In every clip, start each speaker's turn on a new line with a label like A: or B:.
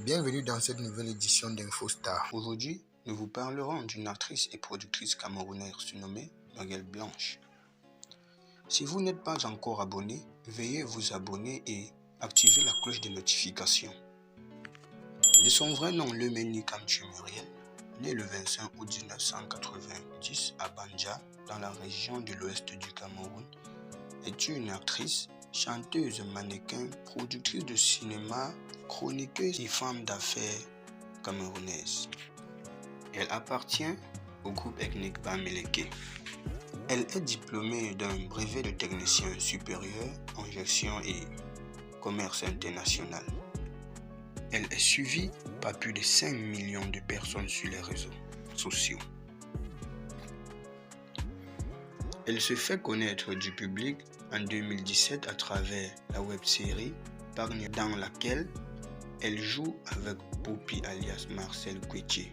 A: Bienvenue dans cette nouvelle édition d'InfoStar.
B: Aujourd'hui, nous vous parlerons d'une actrice et productrice camerounaise surnommée Muriel Blanche. Si vous n'êtes pas encore abonné, veuillez vous abonner et activer la cloche de notification. De son vrai nom, Lemeni Kamtu Muriel, née le 25 août 1990 à Banja, dans la région de l'ouest du Cameroun, est une actrice, chanteuse, mannequin, productrice de cinéma, chroniqueuse et femme d'affaires camerounaise. Elle appartient au groupe ethnique Bamileke. Elle est diplômée d'un brevet de technicien supérieur en gestion et commerce international. Elle est suivie par plus de 5 millions de personnes sur les réseaux sociaux. Elle se fait connaître du public en 2017 à travers la web-série Pargne, dans laquelle elle joue avec Poppy alias Marcel Quetier.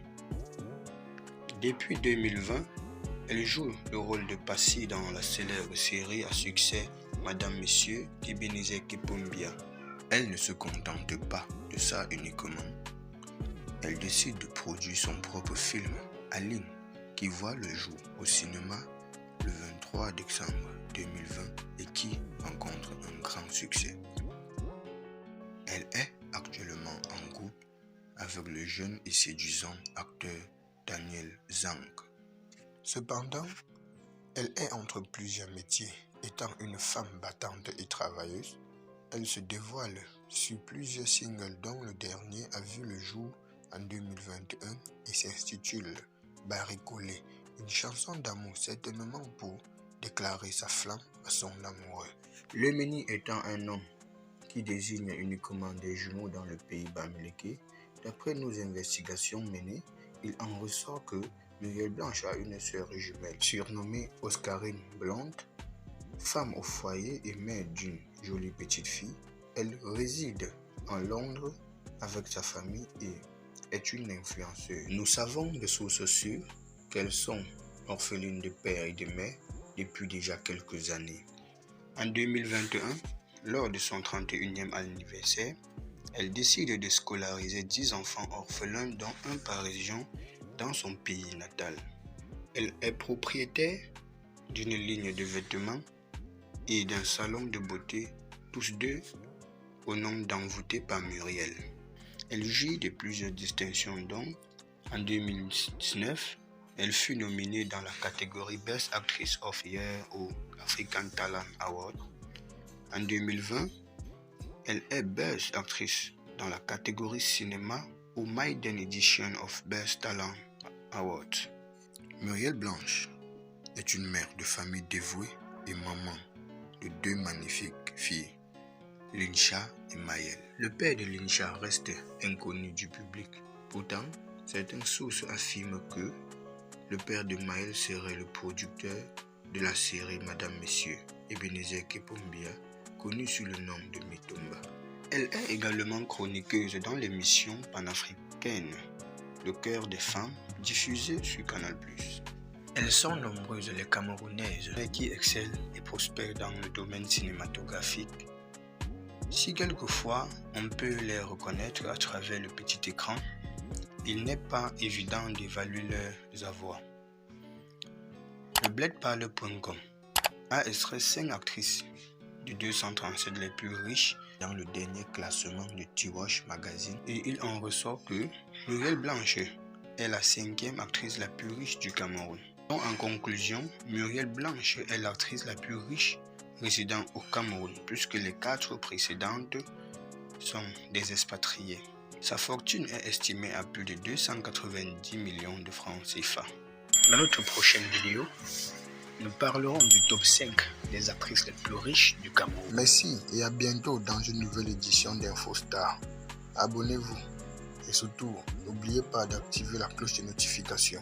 B: Depuis 2020, elle joue le rôle de Passy dans la célèbre série à succès Madame Monsieur d'Ebenezer Kepombia. Elle ne se contente pas de ça uniquement. Elle décide de produire son propre film, Aline, qui voit le jour au cinéma le 23 décembre 2020 et qui rencontre un grand succès. Elle est actuellement en groupe avec le jeune et séduisant acteur Daniel Zang.
A: Cependant, elle est entre plusieurs métiers. Étant une femme battante et travailleuse, elle se dévoile sur plusieurs singles dont le dernier a vu le jour en 2021 et s'intitule Baricolé, une chanson d'amour certainement pour déclarer sa flamme à son amoureux.
B: Lemeni étant un homme qui désigne uniquement des jumeaux dans le pays Bamileke, d'après nos investigations menées, il en ressort que Muriel Blanche a une sœur jumelle surnommée Oscarine Blonde, femme au foyer et mère d'une jolie petite fille. Elle réside en Londres avec sa famille et est une influenceuse. Nous savons de sources sûres qu'elles sont orphelines de père et de mère depuis déjà quelques années. En 2021, lors de son 31e anniversaire, elle décide de scolariser 10 enfants orphelins dont un par région dans son pays natal. Elle est propriétaire d'une ligne de vêtements et d'un salon de beauté, tous deux au nom d'Envoûté par Muriel. Elle jouit de plusieurs distinctions dont, en 2019, elle fut nominée dans la catégorie Best Actress of the Year au African Talent Award. En 2020, elle est Best Actress dans la catégorie cinéma au Maiden Edition of Best Talent Award.
A: Muriel Blanche est une mère de famille dévouée et maman de 2 magnifiques filles, Linsha et Maëlle.
B: Le père de Linsha reste inconnu du public. Pourtant, certaines sources affirment que le père de Maëlle serait le producteur de la série Madame Monsieur, Ebenezer Kepombia, connu sous le nom de Mitomba. Elle est également chroniqueuse dans l'émission panafricaine Le cœur des femmes, diffusée sur Canal+. Elles sont nombreuses les Camerounaises qui excellent et prospèrent dans le domaine cinématographique. Si quelquefois on peut les reconnaître à travers le petit écran, il n'est pas évident d'évaluer leurs avoirs. Le Bledparler.com a extrait 5 actrices de 237 les plus riches dans le dernier classement de T-Watch Magazine et il en ressort que Muriel Blanche est la 5e actrice la plus riche du Cameroun. Donc, en conclusion, Muriel Blanche est l'actrice la plus riche résidant au Cameroun puisque les 4 précédentes sont des expatriés. Sa fortune est estimée à plus de 290 millions de francs CFA. Dans notre prochaine vidéo, nous parlerons du top 5 des actrices les plus riches du Cameroun.
A: Merci et à bientôt dans une nouvelle édition d'InfoStar. Abonnez-vous et surtout, n'oubliez pas d'activer la cloche de notification.